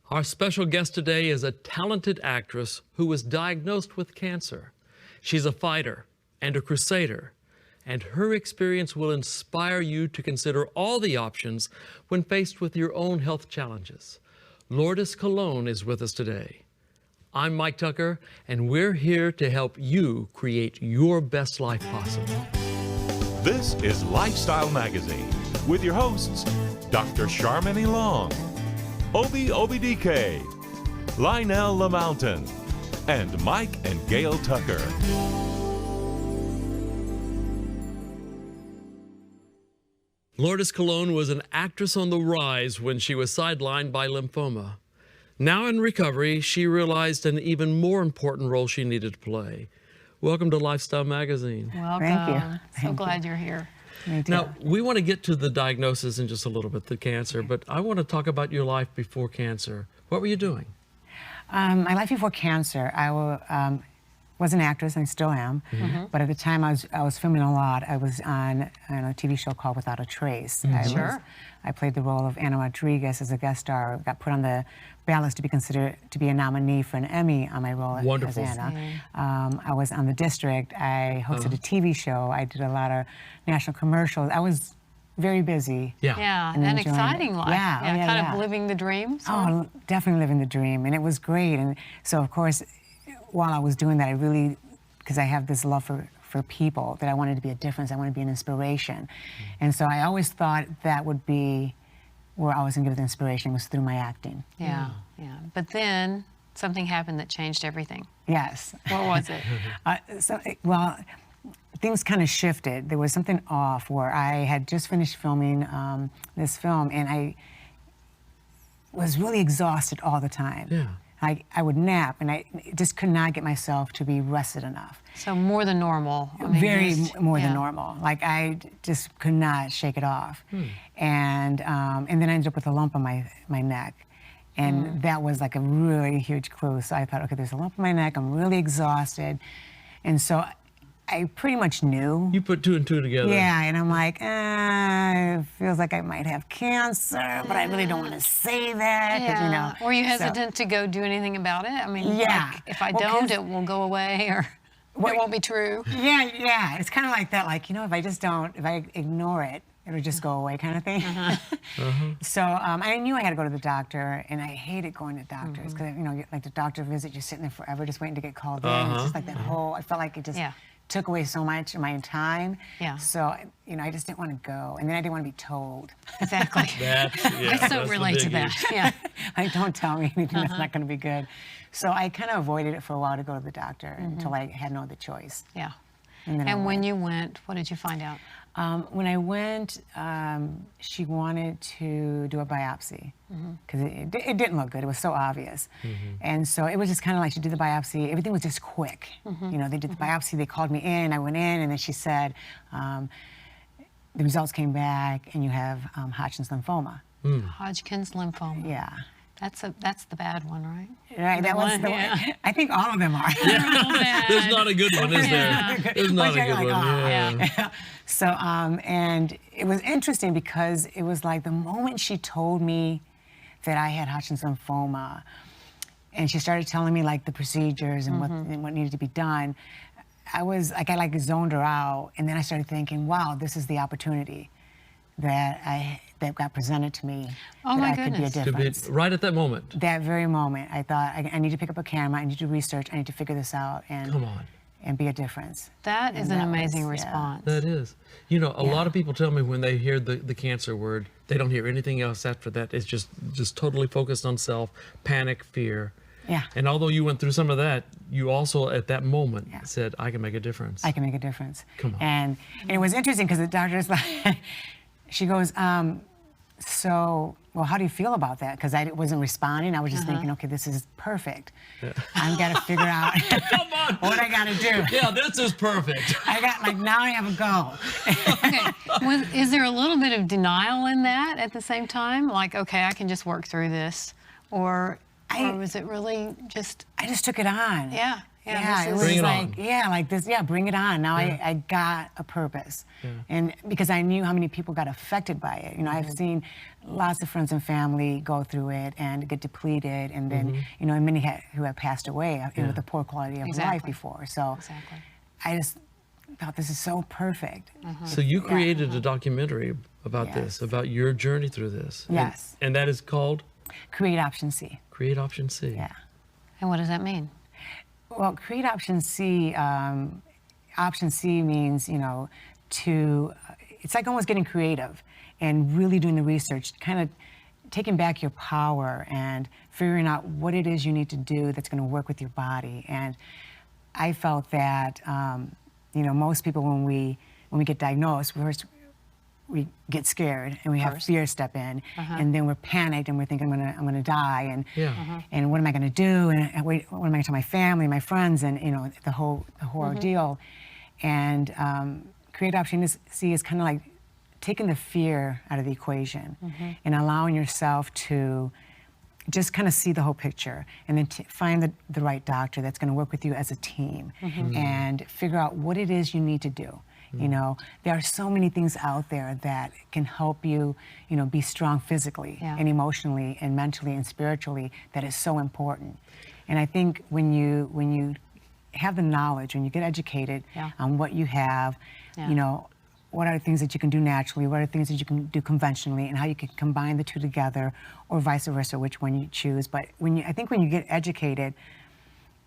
Our special guest today is a talented actress who was diagnosed with cancer. She's a fighter and a crusader, and her experience will inspire you to consider all the options when faced with your own health challenges. Lourdes Colon is with us today. I'm Mike Tucker, and we're here to help you create your best life possible. This is Lifesyle Magazine with your hosts, Dr. Charmaine Long, Obi DK, Lionel LaMountain, and Mike and Gail Tucker. Lourdes Colon was an actress on the rise when she was sidelined by lymphoma. Now in recovery, she realized an even more important role she needed to play. Welcome to Lifesyle Magazine. Welcome. Thank you. So glad you're here. Me too. Now, we want to get to the diagnosis in just a little bit, the cancer, but I want to talk about your life before cancer. What were you doing? My life before cancer, I was an actress and still am, but at the time I was filming a lot. I was on a TV show called Without a Trace. I played the role of Anna Rodriguez as a guest star, got put on the ballot to be considered to be a nominee for an Emmy on my role as Anna. I was on The District. I hosted a TV show. I did a lot of national commercials. I was very busy. Yeah, an exciting life. Kind of living the dream. Oh, definitely living the dream, and it was great. And so, of course, while I was doing that, I really, because I have this love for people, that I wanted to be a difference. I wanted to be an inspiration. And so I always thought that would be where I was going to get the inspiration, was through my acting. Yeah. But then something happened that changed everything. Yes. What was it? Well, things kind of shifted. There was something off where I had just finished filming this film, and I was really exhausted all the time. Yeah. I would nap, and I just could not get myself to be rested enough. So more than normal. I mean, Very more than normal. Like, I just could not shake it off. And then I ended up with a lump on my neck. And that was like a really huge clue. So I thought, okay, there's a lump on my neck. I'm really exhausted. And so I pretty much knew. You put two and two together. Yeah, and I'm like, it feels like I might have cancer, but I really don't want to say that. 'Cause, you know, Were you hesitant to go do anything about it? I mean, like, if I don't, it will go away, or it won't be true. Yeah. It's kind of like that. Like, if I ignore it, it'll just go away, kind of thing. So I knew I had to go to the doctor, and I hated going to doctors because like the doctor visit, you're sitting there forever, just waiting to get called in. It's just like that whole. I felt like it just took away so much of my time. So I just didn't want to go, and then I didn't want to be told. Exactly. I so relate to that. Yeah. Like, don't tell me anything that's not going to be good. So I kind of avoided it for a while to go to the doctor until I had no other choice. Yeah. And when you went, what did you find out? When I went, she wanted to do a biopsy because it didn't look good. It was so obvious. And so it was just kind of like, she did the biopsy. Everything was just quick. They did the biopsy. They called me in. I went in, and then she said, the results came back, and you have Hodgkin's lymphoma. Hodgkin's lymphoma. Yeah. That's the bad one, right? Right, that was the one. I think all of them are. There's not a good one, is there? There's not a good one. So, and it was interesting because it was like the moment she told me that I had Hodgkin's lymphoma, and she started telling me like the procedures and what needed to be done, I zoned her out, and then I started thinking, wow, this is the opportunity that got presented to me. I could be a difference. Right at that moment. That very moment, I thought, I need to pick up a camera, I need to do research, I need to figure this out, and be a difference. That is an amazing response. That is. A lot of people tell me when they hear the cancer word, they don't hear anything else after that. It's just totally focused on self, panic, fear. Yeah. And although you went through some of that, you also at that moment said, I can make a difference. I can make a difference. Come on. And it was interesting because the doctor's like, she goes, so, well, how do you feel about that? Because I wasn't responding. I was just thinking, okay, this is perfect. I've got to figure out what I got to do. Yeah, this is perfect. Now I have a goal. Okay. Is there a little bit of denial in that at the same time? Like, okay, I can just work through this. Or was it really just... I just took it on. Yeah. Yeah, it was Bring it like, on. yeah, like this, yeah, bring it on. Now I got a purpose. And because I knew how many people got affected by it. You know, I've seen lots of friends and family go through it and get depleted, and then, you know, and many who have passed away with a poor quality of life before. So I just thought this is so perfect. So you created a documentary about this, about your journey through this. Yes. And that is called? Create Option C. Create Option C. Yeah. And what does that mean? Well, Create Option C, Option C means, you know, it's like almost getting creative and really doing the research, kind of taking back your power and figuring out what it is you need to do that's going to work with your body. And I felt that, you know, most people when we get diagnosed, we get scared and we have fear step in, and then we're panicked and we're thinking I'm gonna die, and and what am I gonna do, and what am I gonna tell my family, my friends, and you know the whole ordeal. And Create Option C is kind of like taking the fear out of the equation and allowing yourself to just kind of see the whole picture, and then find the right doctor that's going to work with you as a team and figure out what it is you need to do. You know, there are so many things out there that can help you, you know, be strong physically and emotionally and mentally and spiritually, that is so important. And I think when you have the knowledge, when you get educated on what you have, you know, what are the things that you can do naturally, what are the things that you can do conventionally, and how you can combine the two together, or vice versa, which one you choose. But I think when you get educated,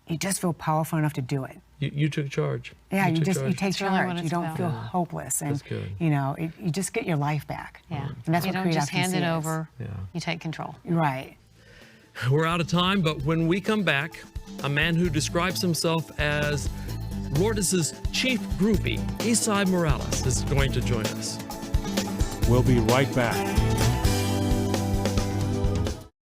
you just feel powerful enough to do it. You took charge. Yeah, you take That's really charge. what You don't it's feel about. hopeless, and That's good. you know, you just get your life back. Yeah. And that's You what don't Create just Option hand C it is. over. Yeah. You take control. Right. We're out of time, but when we come back, a man who describes himself as Lourdes' chief groupie, Esai Morales, is going to join us. We'll be right back.